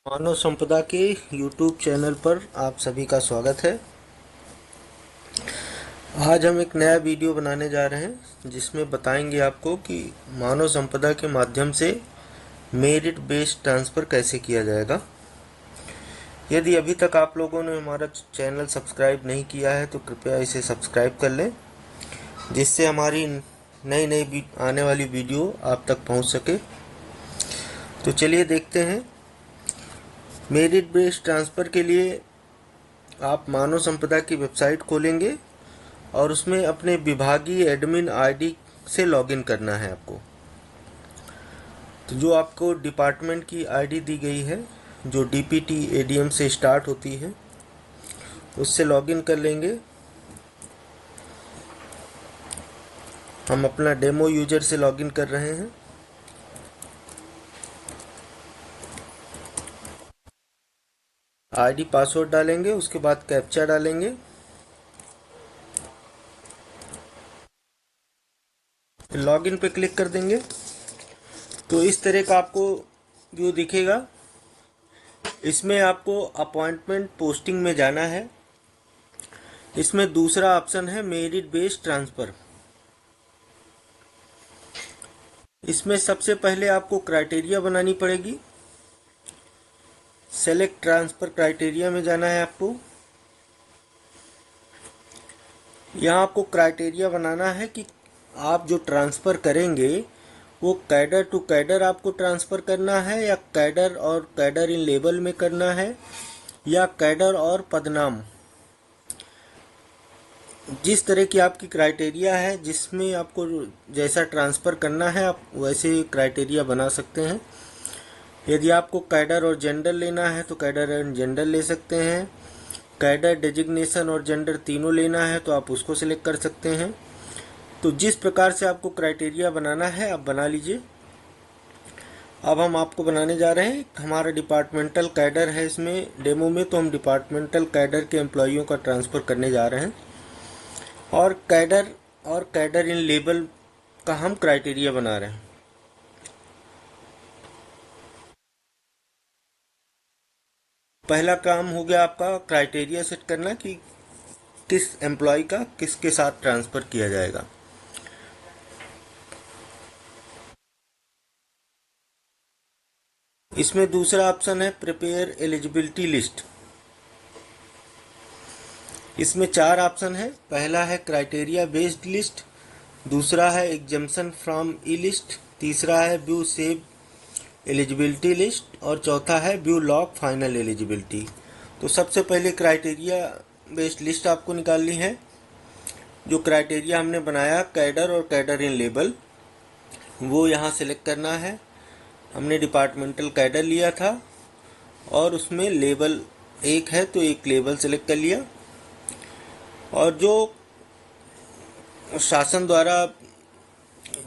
मानव संपदा के YouTube channel पर आप सभी का स्वागत है। आज हम एक नया वीडियो बनाने जा रहे हैं जिसमें बताएंगे आपको कि मानव संपदा के माध्यम से मेरिट बेस्ड ट्रांसफ़र कैसे किया जाएगा। यदि अभी तक आप लोगों ने हमारा चैनल सब्सक्राइब नहीं किया है तो कृपया इसे सब्सक्राइब कर लें, जिससे हमारी नई नई आने वाली वीडियो आप तक पहुंच सके। तो चलिए देखते हैं। मेरिट बेस्ड ट्रांसफ़र के लिए आप मानव संपदा की वेबसाइट खोलेंगे और उसमें अपने विभागीय एडमिन आईडी से लॉगिन करना है आपको। तो जो आपको डिपार्टमेंट की आईडी दी गई है, जो डीपीटी एडीएम से स्टार्ट होती है, उससे लॉगिन कर लेंगे। हम अपना डेमो यूजर से लॉगिन कर रहे हैं। आईडी पासवर्ड डालेंगे, उसके बाद कैप्चा डालेंगे। लॉगिन पे क्लिक कर देंगे तो इस तरह का आपको व्यू दिखेगा। इसमें आपको अपॉइंटमेंट पोस्टिंग में जाना है। इसमें दूसरा ऑप्शन है मेरिट बेस्ड ट्रांसफ़र। इसमें सबसे पहले आपको क्राइटेरिया बनानी पड़ेगी। सेलेक्ट ट्रांसफ़र क्राइटेरिया में जाना है आपको। यहाँ आपको क्राइटेरिया बनाना है कि आप जो ट्रांसफ़र करेंगे वो कैडर टू कैडर आपको ट्रांसफ़र करना है, या कैडर और कैडर इन लेवल में करना है, या कैडर और पदनाम। जिस तरह की आपकी क्राइटेरिया है, जिसमें आपको जैसा ट्रांसफ़र करना है आप वैसे क्राइटेरिया बना सकते हैं। यदि आपको कैडर और जेंडर लेना है तो कैडर एंड जेंडर ले सकते हैं। कैडर डेजिग्नेशन और जेंडर तीनों लेना है तो आप उसको सिलेक्ट कर सकते हैं। तो जिस प्रकार से आपको क्राइटेरिया बनाना है आप बना लीजिए। अब हम आपको बनाने जा रहे हैं। हमारा डिपार्टमेंटल कैडर है इसमें डेमो में, तो हम डिपार्टमेंटल कैडर के एम्प्लॉइयों का ट्रांसफ़र करने जा रहे हैं और कैडर इन लेबल का हम क्राइटेरिया बना रहे हैं। पहला काम हो गया आपका क्राइटेरिया सेट करना कि किस एम्प्लॉय का किसके साथ ट्रांसफ़र किया जाएगा। इसमें दूसरा ऑप्शन है प्रिपेयर एलिजिबिलिटी लिस्ट। इसमें 4 ऑप्शन है। पहला है क्राइटेरिया बेस्ड लिस्ट, दूसरा है एग्जम्पशन फ्रॉम ई लिस्ट, तीसरा है व्यू सेव एलिजिबिलिटी लिस्ट और चौथा है व्यू लॉग फाइनल एलिजिबिलिटी। तो सबसे पहले क्राइटेरिया बेस्ड लिस्ट आपको निकालनी है। जो क्राइटेरिया हमने बनाया कैडर और कैडर इन लेबल, वो यहाँ सेलेक्ट करना है। हमने डिपार्टमेंटल कैडर लिया था और उसमें लेबल 1 है तो एक लेबल सेलेक्ट कर लिया। और जो शासन द्वारा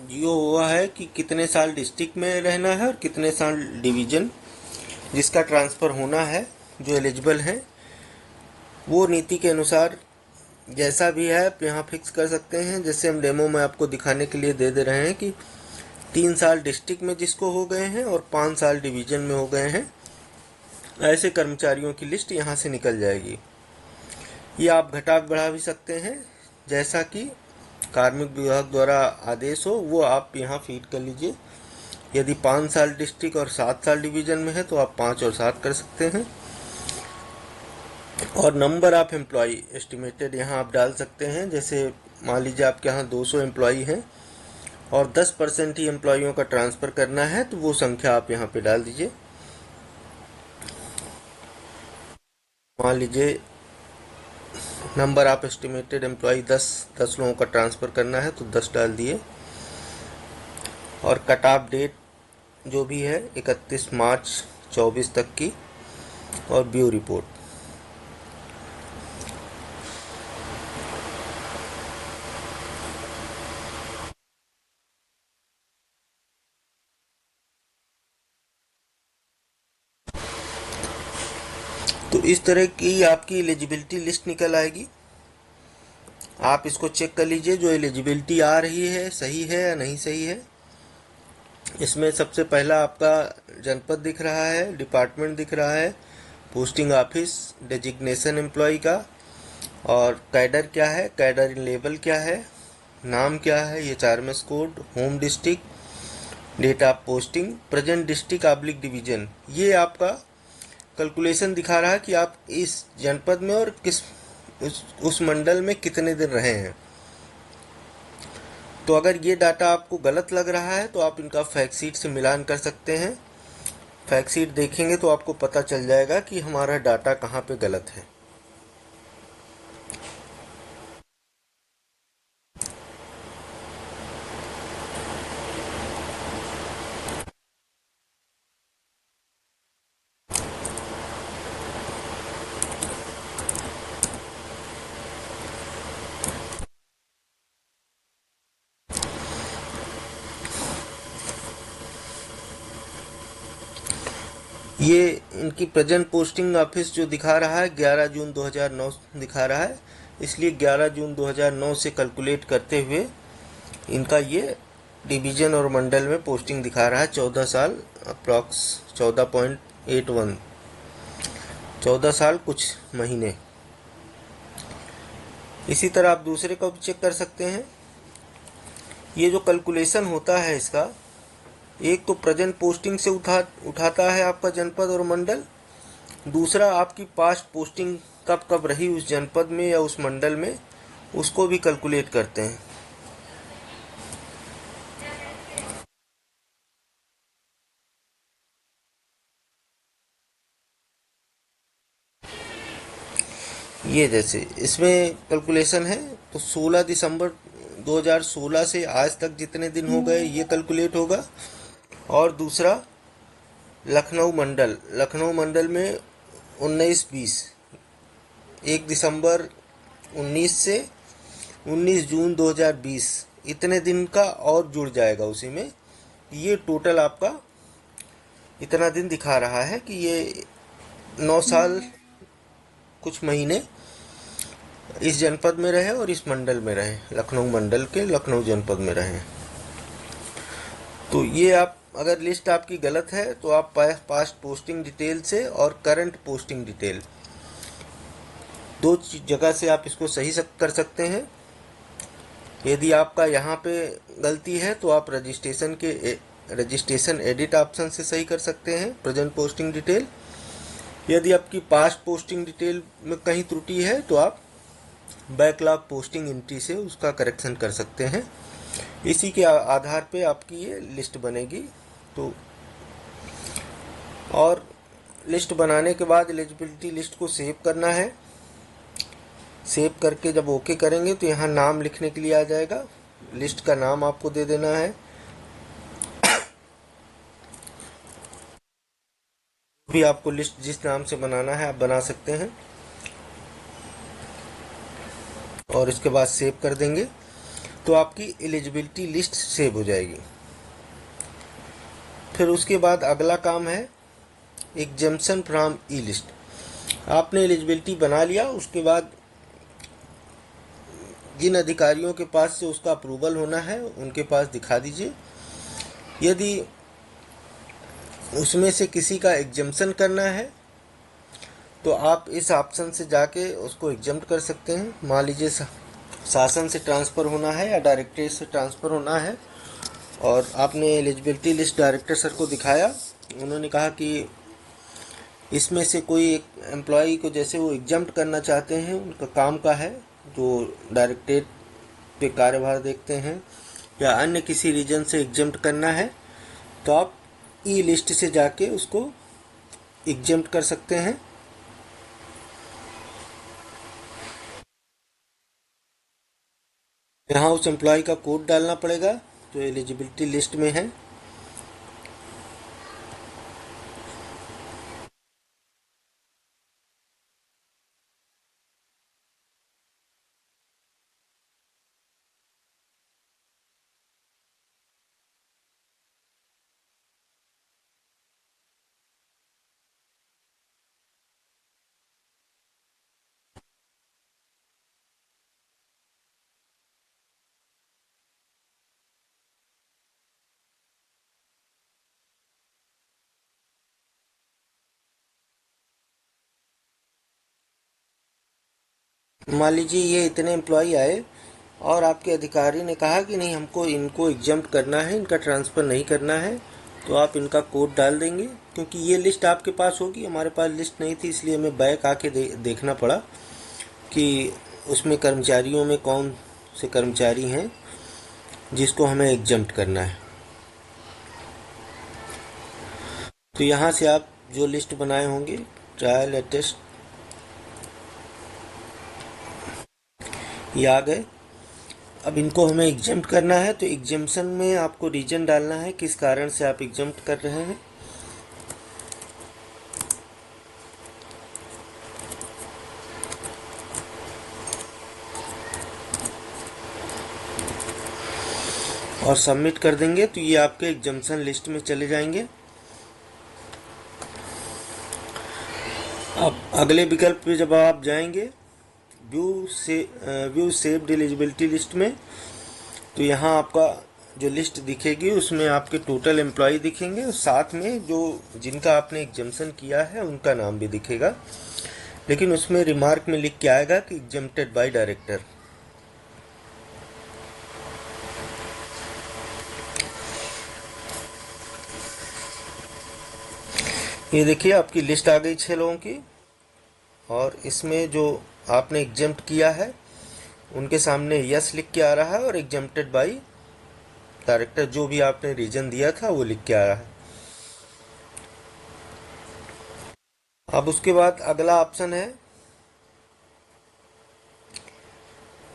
जो हुआ है कि कितने साल डिस्ट्रिक्ट में रहना है और कितने साल डिवीज़न जिसका ट्रांसफ़र होना है, जो एलिजिबल है, वो नीति के अनुसार जैसा भी है आप यहाँ फिक्स कर सकते हैं। जैसे हम डेमो में आपको दिखाने के लिए दे रहे हैं कि 3 साल डिस्ट्रिक्ट में जिसको हो गए हैं और 5 साल डिवीज़न में हो गए हैं, ऐसे कर्मचारियों की लिस्ट यहाँ से निकल जाएगी। ये आप घटा बढ़ा भी सकते हैं, जैसा कि कार्मिक विभाग द्वारा आदेश हो वो आप यहाँ फीड कर लीजिए। यदि 5 साल डिस्ट्रिक्ट और 7 साल डिवीज़न में है तो आप 5 और 7 कर सकते हैं। और नंबर ऑफ एम्प्लॉई एस्टिमेटेड यहाँ आप डाल सकते हैं। जैसे मान लीजिए आपके यहाँ 200 एम्प्लॉई हैं और 10% ही एम्प्लॉइयों का ट्रांसफ़र करना है तो वो संख्या आप यहाँ पे डाल दीजिए। मान लीजिए नंबर ऑफ एस्टिमेटेड एम्प्लॉई 10 लोगों का ट्रांसफ़र करना है तो 10 डाल दिए। और कट ऑफ डेट जो भी है 31 मार्च 24 तक की, और व्यू रिपोर्ट। तो इस तरह की आपकी एलिजिबिलिटी लिस्ट निकल आएगी। आप इसको चेक कर लीजिए जो एलिजिबिलिटी आ रही है सही है या नहीं सही है। इसमें सबसे पहला आपका जनपद दिख रहा है, डिपार्टमेंट दिख रहा है, पोस्टिंग ऑफिस, डेजिग्नेशन एम्प्लॉय का, और कैडर क्या है, कैडर लेवल क्या है, नाम क्या है, ये चारमेस code, home district, date of posting, present district ऑब्लिक डिवीजन। ये आपका कैलकुलेशन दिखा रहा है कि आप इस जनपद में और किस उस मंडल में कितने दिन रहे हैं। तो अगर ये डाटा आपको गलत लग रहा है तो आप इनका फैक्ट शीट से मिलान कर सकते हैं। फैक्ट शीट देखेंगे तो आपको पता चल जाएगा कि हमारा डाटा कहाँ पे गलत है। ये इनकी प्रेजेंट पोस्टिंग ऑफिस जो दिखा रहा है 11 जून 2009 दिखा रहा है, इसलिए 11 जून 2009 से कैलकुलेट करते हुए इनका ये डिवीजन और मंडल में पोस्टिंग दिखा रहा है। 14 साल अप्रॉक्स 14.81, 14 साल कुछ महीने। इसी तरह आप दूसरे को भी चेक कर सकते हैं। ये जो कैलकुलेशन होता है इसका, एक तो प्रेजेंट पोस्टिंग से उठाता है आपका जनपद और मंडल, दूसरा आपकी पास्ट पोस्टिंग कब कब रही उस जनपद में या उस मंडल में, उसको भी कैलकुलेट करते हैं। ये जैसे इसमें कैलकुलेशन है तो 16 दिसंबर 2016 से आज तक जितने दिन हो गए ये कैलकुलेट होगा। और दूसरा लखनऊ मंडल में 19-20, 1 दिसंबर 19 से 19 जून 2020 इतने दिन का और जुड़ जाएगा उसी में। ये टोटल आपका इतना दिन दिखा रहा है कि ये 9 साल कुछ महीने इस जनपद में रहे और इस मंडल में रहे, लखनऊ मंडल के लखनऊ जनपद में रहे। तो ये आप अगर लिस्ट आपकी गलत है तो आप पास्ट पोस्टिंग डिटेल से और करंट पोस्टिंग डिटेल दो जगह से आप इसको सही कर सकते हैं। यदि आपका यहाँ पे गलती है तो आप रजिस्ट्रेशन एडिट ऑप्शन से सही कर सकते हैं प्रेजेंट पोस्टिंग डिटेल। यदि आपकी पास्ट पोस्टिंग डिटेल में कहीं त्रुटि है तो आप बैकलॉग पोस्टिंग एंट्री से उसका करेक्शन कर सकते हैं। इसी के आधार पे आपकी ये लिस्ट बनेगी। तो और लिस्ट बनाने के बाद एलिजिबिलिटी लिस्ट को सेव करना है। सेव करके जब ओके करेंगे तो यहाँ नाम लिखने के लिए आ जाएगा, लिस्ट का नाम आपको दे देना है। भी आपको लिस्ट जिस नाम से बनाना है आप बना सकते हैं और इसके बाद सेव कर देंगे तो आपकी एलिजिबिलिटी लिस्ट सेव हो जाएगी। फिर उसके बाद अगला काम है एग्जेम्पशन फ्रॉम ई लिस्ट। आपने एलिजिबिलिटी बना लिया, उसके बाद जिन अधिकारियों के पास से उसका अप्रूवल होना है उनके पास दिखा दीजिए। यदि उसमें से किसी का एग्जेम्पशन करना है तो आप इस ऑप्शन से जाके उसको एग्जम्प्ट कर सकते हैं। मान लीजिए शासन से ट्रांसफ़र होना है या डायरेक्टरेट से ट्रांसफ़र होना है और आपने एलिजिबिलिटी लिस्ट डायरेक्टर सर को दिखाया, उन्होंने कहा कि इसमें से कोई एक एम्प्लॉई को जैसे वो एग्जम्प्ट करना चाहते हैं, उनका काम का है जो डायरेक्टरेट पे कार्यभार देखते हैं या अन्य किसी रीजन से एग्जम्प्ट करना है तो आप ई लिस्ट से जाके उसको एग्जम्प्ट कर सकते हैं। यहाँ उस एम्प्लॉय का कोड डालना पड़ेगा जो एलिजिबिलिटी लिस्ट में है। मान लीजिए ये इतने एम्प्लॉय आए और आपके अधिकारी ने कहा कि नहीं, हमको इनको एग्जम्प्ट करना है, इनका ट्रांसफ़र नहीं करना है, तो आप इनका कोड डाल देंगे। क्योंकि ये लिस्ट आपके पास होगी, हमारे पास लिस्ट नहीं थी, इसलिए हमें बैक आके देखना पड़ा कि उसमें कर्मचारियों में कौन से कर्मचारी हैं जिसको हमें एग्जम्प्ट करना है। तो यहाँ से आप जो लिस्ट बनाए होंगे, ट्रायल अटेस्ट, ये आ गए। अब इनको हमें एग्जम्प्ट करना है, तो एग्जम्पशन में आपको रीजन डालना है, किस कारण से आप एग्जम्प्ट कर रहे हैं। और सबमिट कर देंगे तो ये आपके एग्जम्पशन लिस्ट में चले जाएंगे। अब अगले विकल्प पे जब आप जाएंगे व्यू सेव्ड एलिजिबिलिटी लिस्ट में, तो यहाँ आपका जो लिस्ट दिखेगी उसमें आपके टोटल एम्प्लॉय दिखेंगे और साथ में जो जिनका आपने एग्जम्पशन किया है उनका नाम भी दिखेगा। लेकिन उसमें रिमार्क में लिख के आएगा कि एग्जम्प्टेड बाय डायरेक्टर। ये देखिए आपकी लिस्ट आ गई 6 लोगों की, और इसमें जो आपने एग्जम्प्ट किया है उनके सामने यस लिख के आ रहा है और एग्जम्प्टेड बाय डायरेक्टर जो भी आपने रीजन दिया था वो लिख के आ रहा है। अब उसके बाद अगला ऑप्शन है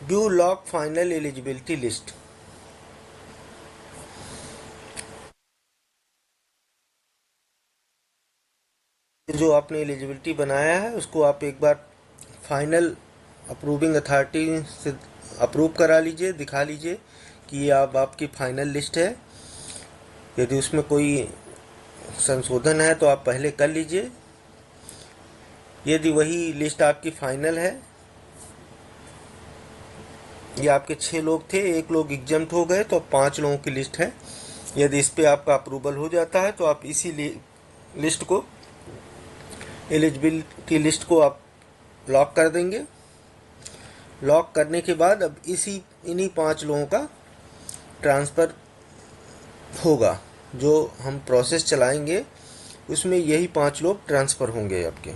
view log final eligibility list. जो आपने एलिजिबिलिटी बनाया है उसको आप एक बार फाइनल अप्रूविंग अथॉरिटी से अप्रूव करा लीजिए, दिखा लीजिए कि ये अब आपकी फाइनल लिस्ट है। यदि उसमें कोई संशोधन है तो आप पहले कर लीजिए। यदि वही लिस्ट आपकी फाइनल है, ये आपके 6 लोग थे, 1 लोग एग्जम्प्ट हो गए, तो 5 लोगों की लिस्ट है। यदि इस पे आपका अप्रूवल हो जाता है तो आप इसी लिस्ट को, एलिजिबिलिटी लिस्ट को आप लॉक कर देंगे। लॉक करने के बाद अब इन्हीं 5 लोगों का ट्रांसफ़र होगा। जो हम प्रोसेस चलाएंगे उसमें यही 5 लोग ट्रांसफ़र होंगे आपके।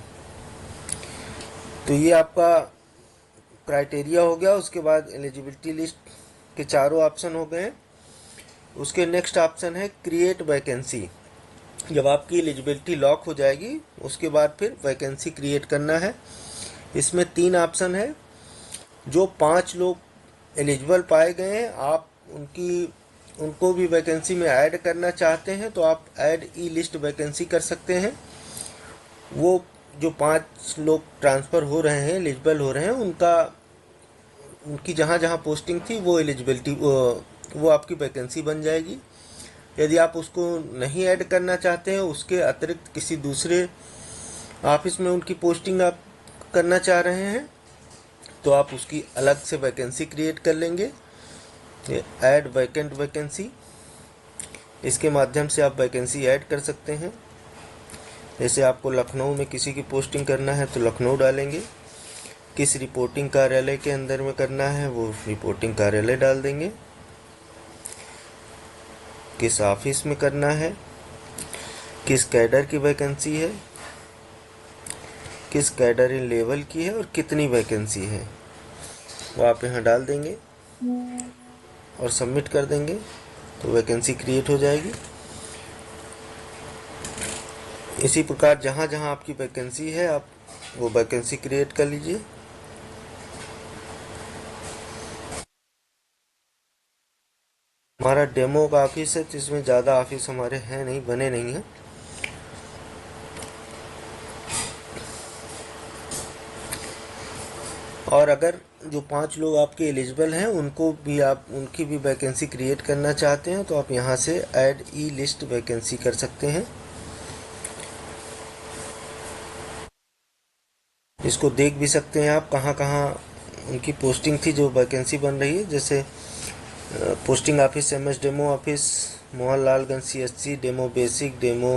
तो ये आपका क्राइटेरिया हो गया। उसके बाद एलिजिबिलिटी लिस्ट के चारों ऑप्शन हो गए। उसके नेक्स्ट ऑप्शन है क्रिएट वैकेंसी। जब आपकी एलिजिबिलिटी लॉक हो जाएगी उसके बाद फिर वैकेंसी क्रिएट करना है। इसमें 3 ऑप्शन है। जो 5 लोग एलिजिबल पाए गए हैं, आप उनको भी वैकेंसी में ऐड करना चाहते हैं तो आप ऐड ई लिस्ट वैकेंसी कर सकते हैं। वो जो 5 लोग ट्रांसफ़र हो रहे हैं, एलिजिबल हो रहे हैं, उनकी जहाँ जहाँ पोस्टिंग थी वो एलिजिबिलिटी वो आपकी वैकेंसी बन जाएगी। यदि आप उसको नहीं ऐड करना चाहते हैं, उसके अतिरिक्त किसी दूसरे ऑफिस में उनकी पोस्टिंग आप करना चाह रहे हैं, तो आप उसकी अलग से वैकेंसी क्रिएट कर लेंगे। ये ऐड वैकेंट वैकेंसी, इसके माध्यम से आप वैकेंसी ऐड कर सकते हैं। जैसे आपको लखनऊ में किसी की पोस्टिंग करना है तो लखनऊ डालेंगे, किस रिपोर्टिंग कार्यालय के अंदर में करना है वो रिपोर्टिंग कार्यालय डाल देंगे, किस ऑफिस में करना है, किस कैडर की वैकेंसी है, किस कैडर इन लेवल की है और कितनी वैकेंसी है, वो आप यहाँ डाल देंगे और सबमिट कर देंगे तो वैकेंसी क्रिएट हो जाएगी। इसी प्रकार जहाँ जहाँ आपकी वैकेंसी है आप वो वैकेंसी क्रिएट कर लीजिए। हमारा डेमो का ऑफिस है तो इसमें ज़्यादा ऑफिस हमारे हैं नहीं, बने नहीं हैं। और अगर जो 5 लोग आपके एलिजिबल हैं उनकी भी वैकेंसी क्रिएट करना चाहते हैं तो आप यहाँ से ऐड ई लिस्ट वैकेंसी कर सकते हैं। इसको देख भी सकते हैं आप कहाँ कहाँ उनकी पोस्टिंग थी जो वैकेंसी बन रही है। जैसे posting office MS demo office, Mohanlalganj CSC, demo basic, demo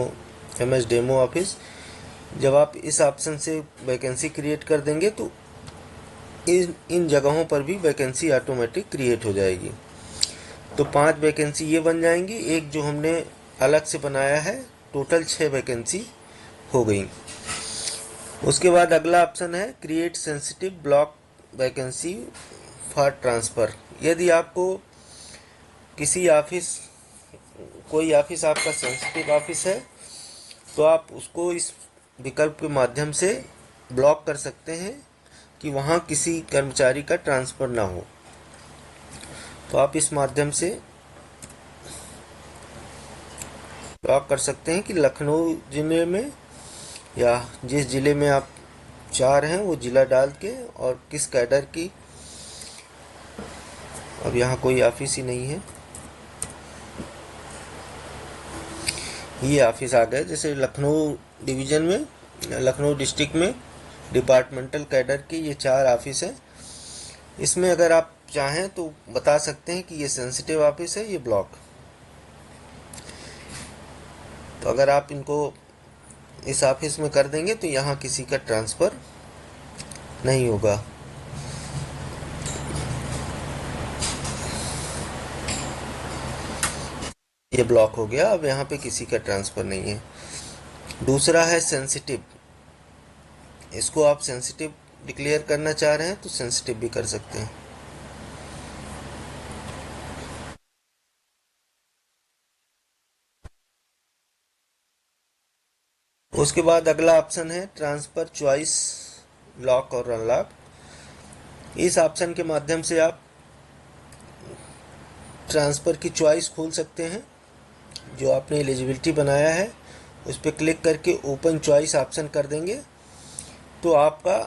MS demo office. जब आप इस ऑप्शन से वैकेंसी क्रिएट कर देंगे तो इन जगहों पर भी वैकेंसी ऑटोमेटिक क्रिएट हो जाएगी। तो 5 वैकेंसी ये बन जाएंगी, एक जो हमने अलग से बनाया है, टोटल 6 वैकेंसी हो गई। उसके बाद अगला ऑप्शन है create sensitive block vacancy for transfer. यदि आपको किसी ऑफिस, कोई ऑफिस आपका सेंसिटिव ऑफिस है, तो आप उसको इस विकल्प के माध्यम से ब्लॉक कर सकते हैं कि वहाँ किसी कर्मचारी का ट्रांसफ़र ना हो। तो आप इस माध्यम से ब्लॉक कर सकते हैं कि लखनऊ ज़िले में या जिस ज़िले में आप चाह रहे हैं वो ज़िला डाल के, और किस कैडर की। अब यहाँ कोई ऑफिस ही नहीं है, ये ऑफिस आ गए। जैसे लखनऊ डिवीज़न में, लखनऊ डिस्ट्रिक्ट में डिपार्टमेंटल कैडर के ये 4 ऑफिस हैं। इसमें अगर आप चाहें तो बता सकते हैं कि ये सेंसिटिव ऑफिस है, ये ब्लॉक। तो अगर आप इनको इस ऑफिस में कर देंगे तो यहाँ किसी का ट्रांसफ़र नहीं होगा। ये ब्लॉक हो गया, अब यहाँ पे किसी का ट्रांसफ़र नहीं है। दूसरा है सेंसिटिव। इसको आप सेंसिटिव डिक्लेयर करना चाह रहे हैं तो सेंसिटिव भी कर सकते हैं। उसके बाद अगला ऑप्शन है ट्रांसफ़र चॉइस लॉक और अनलॉक। इस ऑप्शन के माध्यम से आप ट्रांसफ़र की चॉइस खोल सकते हैं। जो आपने एलिजिबिलिटी बनाया है उस पर क्लिक करके ओपन चॉइस ऑप्शन कर देंगे तो आपका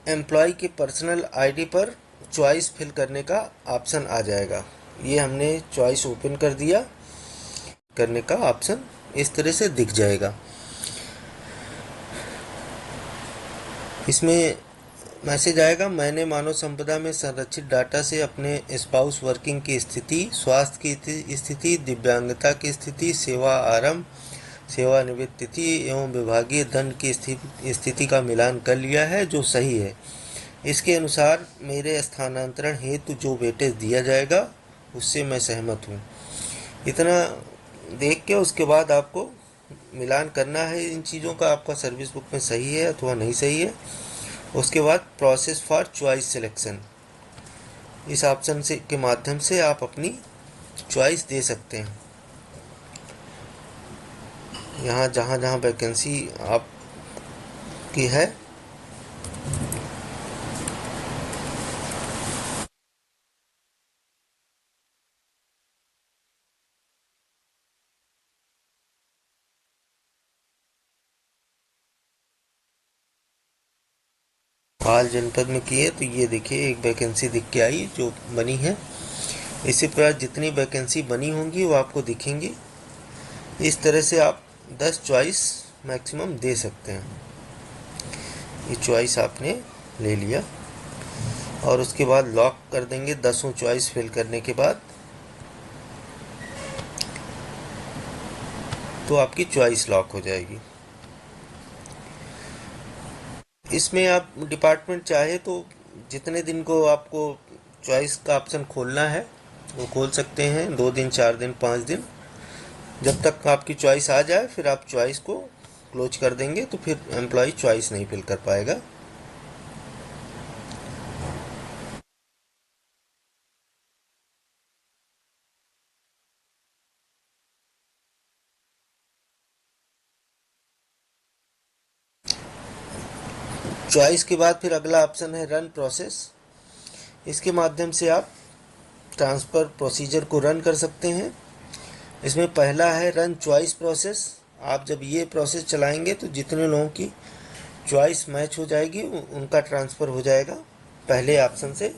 एम्प्लॉय के पर्सनल आईडी पर चॉइस फिल करने का ऑप्शन आ जाएगा। ये हमने चॉइस ओपन कर दिया, करने का ऑप्शन इस तरह से दिख जाएगा। इसमें मैसेज आएगा, मैंने मानव संपदा में संरक्षित डाटा से अपने स्पाउस वर्किंग की स्थिति, स्वास्थ्य की स्थिति, दिव्यांगता की स्थिति, सेवा आरंभ, सेवानिवृत्त तिथि एवं विभागीय दंड की स्थिति का मिलान कर लिया है, जो सही है। इसके अनुसार मेरे स्थानांतरण हेतु जो वेटेज दिया जाएगा उससे मैं सहमत हूँ। इतना देख के उसके बाद आपको मिलान करना है इन चीज़ों का, आपका सर्विस बुक में सही है अथवा नहीं सही है। उसके बाद प्रोसेस फॉर चॉइस सिलेक्शन, इस ऑप्शन से के माध्यम से आप अपनी चॉइस दे सकते हैं। यहाँ जहाँ जहाँ वैकेंसी आपकी है हाल जनपद में की है, तो ये देखिए एक वैकेंसी दिख के आई जो बनी है। इसी प्रकार जितनी वैकेंसी बनी होंगी वो आपको दिखेंगी। इस तरह से आप 10 चॉइस मैक्सिमम दे सकते हैं। ये चॉइस आपने ले लिया और उसके बाद लॉक कर देंगे 10 चॉइस फिल करने के बाद। तो आपकी चॉइस लॉक हो जाएगी। इसमें आप डिपार्टमेंट चाहे तो जितने दिन को आपको चॉइस का ऑप्शन खोलना है वो खोल सकते हैं, 2 दिन, 4 दिन, 5 दिन। जब तक आपकी चॉइस आ जाए फिर आप चॉइस को क्लोज कर देंगे, तो फिर एम्प्लॉय चॉइस नहीं फिल कर पाएगा। चॉइस के बाद फिर अगला ऑप्शन है रन प्रोसेस। इसके माध्यम से आप ट्रांसफ़र प्रोसीजर को रन कर सकते हैं। इसमें पहला है रन चॉइस प्रोसेस। आप जब ये प्रोसेस चलाएंगे तो जितने लोगों की चॉइस मैच हो जाएगी उनका ट्रांसफ़र हो जाएगा पहले ऑप्शन से।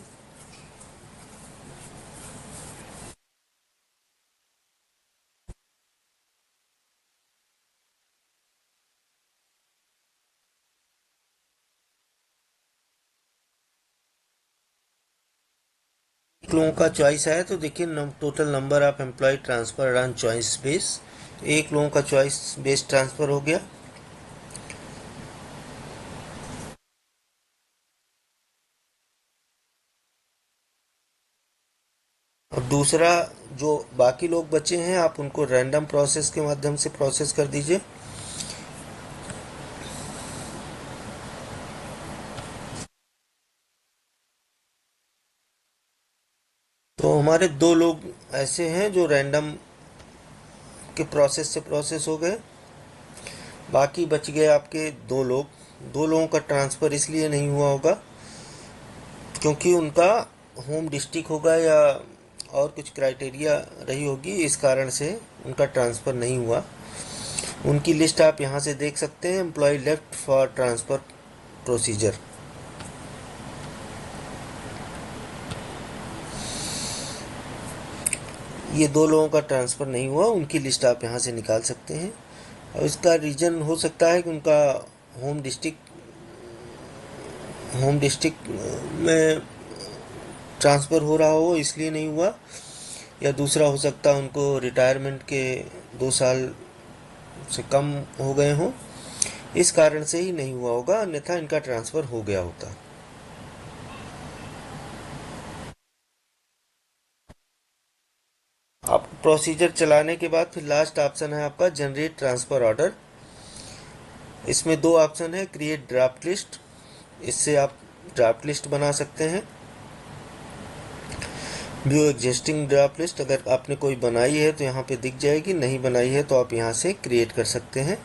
लोगों का चॉइस आया तो देखिए total number of employee transfer run choice base, एक लोगों का चॉइस बेस ट्रांसफ़र हो गया। और दूसरा, जो बाकी लोग बचे हैं आप उनको रैंडम प्रोसेस के माध्यम से प्रोसेस कर दीजिए। तो हमारे 2 लोग ऐसे हैं जो रैंडम के प्रोसेस से प्रोसेस हो गए। बाकी बच गए आपके 2 लोग। 2 लोगों का ट्रांसफ़र इसलिए नहीं हुआ होगा क्योंकि उनका होम डिस्ट्रिक्ट होगा या और कुछ क्राइटेरिया रही होगी, इस कारण से उनका ट्रांसफ़र नहीं हुआ। उनकी लिस्ट आप यहाँ से देख सकते हैं, employee left for transfer procedure. ये 2 लोगों का ट्रांसफ़र नहीं हुआ, उनकी लिस्ट आप यहाँ से निकाल सकते हैं। और इसका रीज़न हो सकता है कि उनका होम डिस्ट्रिक्ट होम डिस्ट्रिक्ट में ट्रांसफ़र हो रहा हो इसलिए नहीं हुआ, या दूसरा हो सकता है उनको रिटायरमेंट के 2 साल से कम हो गए हों, इस कारण से ही नहीं हुआ होगा, अन्यथा इनका ट्रांसफ़र हो गया होता। आप प्रोसीजर चलाने के बाद फिर लास्ट ऑप्शन है आपका जनरेट ट्रांसफ़र ऑर्डर। इसमें 2 ऑप्शन है, क्रिएट ड्राफ्ट लिस्ट, इससे आप ड्राफ्ट लिस्ट बना सकते हैं। व्यू एग्जिस्टिंग ड्राफ्ट लिस्ट, अगर आपने कोई बनाई है तो यहाँ पे दिख जाएगी, नहीं बनाई है तो आप यहाँ से क्रिएट कर सकते हैं।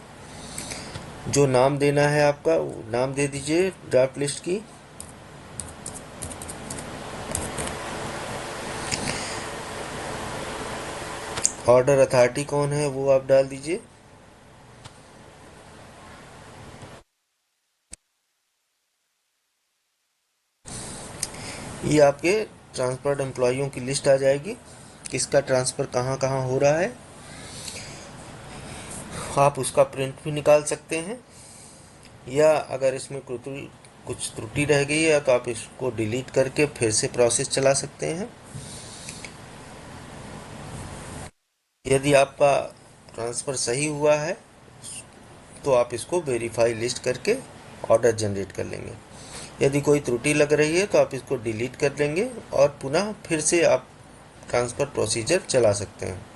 जो नाम देना है आपका वो नाम दे दीजिए ड्राफ्ट लिस्ट की। ऑर्डर अथॉरिटी कौन है वो आप डाल दीजिए। ये आपके ट्रांसफर्ड एम्प्लॉययों की लिस्ट आ जाएगी, किसका ट्रांसफ़र कहाँ कहाँ हो रहा है। आप उसका प्रिंट भी निकाल सकते हैं, या अगर इसमें कुछ त्रुटि रह गई है तो आप इसको डिलीट करके फिर से प्रोसेस चला सकते हैं। यदि आपका ट्रांसफ़र सही हुआ है तो आप इसको वेरीफाई लिस्ट करके ऑर्डर जनरेट कर लेंगे। यदि कोई त्रुटि लग रही है तो आप इसको डिलीट कर लेंगे और पुनः फिर से आप ट्रांसफ़र प्रोसीजर चला सकते हैं।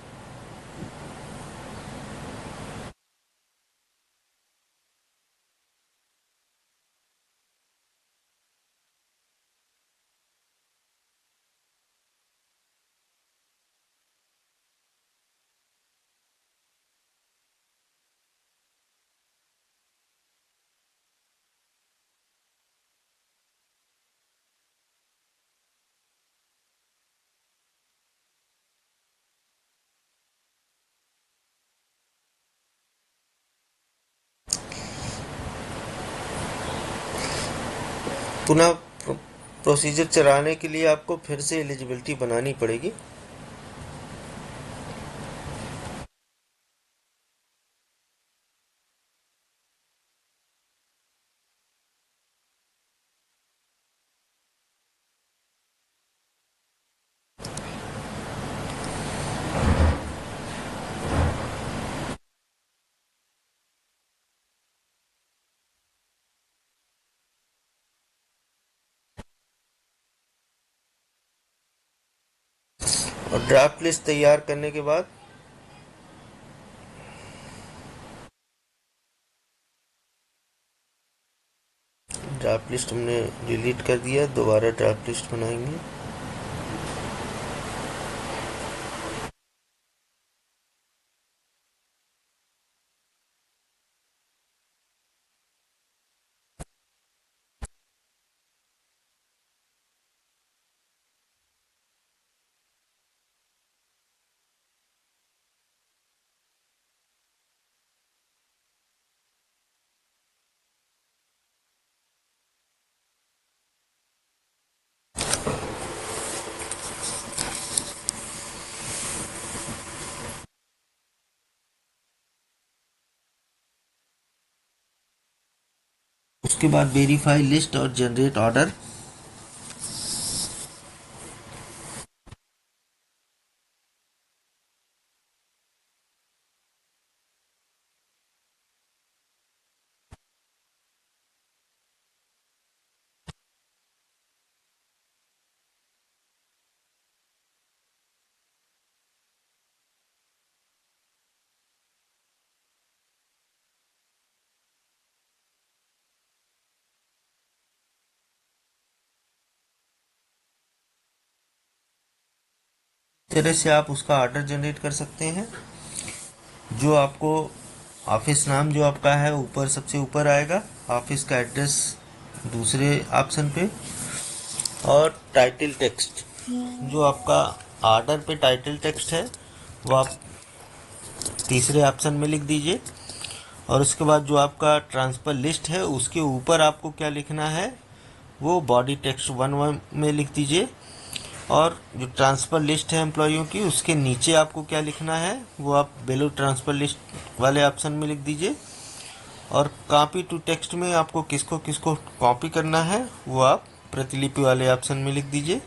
पुनः प्रोसीजर चलाने के लिए आपको फिर से एलिजिबिलिटी बनानी पड़ेगी। और ड्राफ्ट लिस्ट तैयार करने के बाद ड्राफ्ट लिस्ट हमने डिलीट कर दिया, दोबारा ड्राफ्ट लिस्ट बनाएंगे। उसके बाद वेरीफाई लिस्ट और जनरेट ऑर्डर। तरह से आप उसका ऑर्डर जनरेट कर सकते हैं। जो आपको ऑफिस नाम जो आपका है ऊपर सबसे ऊपर आएगा, ऑफिस का एड्रेस दूसरे ऑप्शन पे, और टाइटल टेक्स्ट जो आपका ऑर्डर पे टाइटल टेक्स्ट है वो आप तीसरे ऑप्शन में लिख दीजिए। और उसके बाद जो आपका ट्रांसफ़र लिस्ट है उसके ऊपर आपको क्या लिखना है वो बॉडी टेक्स्ट 1 में लिख दीजिए। और जो ट्रांसफ़र लिस्ट है एम्प्लॉइयों की उसके नीचे आपको क्या लिखना है वो आप बिलो ट्रांसफ़र लिस्ट वाले ऑप्शन में लिख दीजिए। और कॉपी टू टेक्स्ट में आपको किसको किसको कॉपी करना है वो आप प्रतिलिपि वाले ऑप्शन में लिख दीजिए।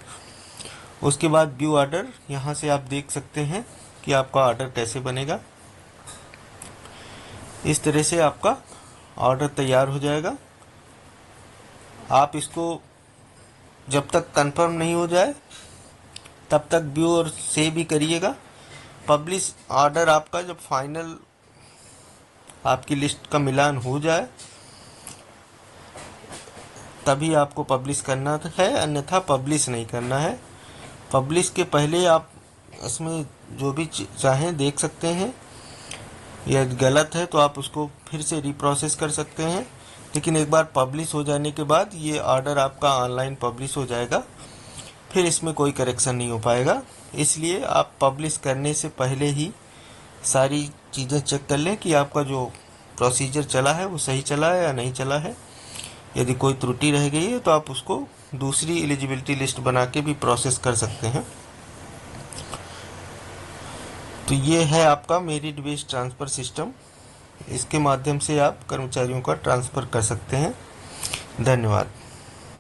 उसके बाद व्यू ऑर्डर, यहाँ से आप देख सकते हैं कि आपका ऑर्डर कैसे बनेगा। इस तरह से आपका ऑर्डर तैयार हो जाएगा। आप इसको जब तक कंफर्म नहीं हो जाए तब तक व्यू और सेव भी करिएगा। पब्लिश ऑर्डर आपका जब फाइनल आपकी लिस्ट का मिलान हो जाए तभी आपको पब्लिश करना है, अन्यथा पब्लिश नहीं करना है। पब्लिश के पहले आप इसमें जो भी चाहें देख सकते हैं, यह गलत है तो आप उसको फिर से रीप्रोसेस कर सकते हैं। लेकिन एक बार पब्लिश हो जाने के बाद ये ऑर्डर आपका ऑनलाइन पब्लिश हो जाएगा, फिर इसमें कोई करेक्शन नहीं हो पाएगा। इसलिए आप पब्लिश करने से पहले ही सारी चीज़ें चेक कर लें कि आपका जो प्रोसीजर चला है वो सही चला है या नहीं चला है। यदि कोई त्रुटि रह गई है तो आप उसको दूसरी एलिजिबिलिटी लिस्ट बना के भी प्रोसेस कर सकते हैं। तो ये है आपका मेरिट बेस्ड ट्रांसफ़र सिस्टम। इसके माध्यम से आप कर्मचारियों का ट्रांसफ़र कर सकते हैं। धन्यवाद।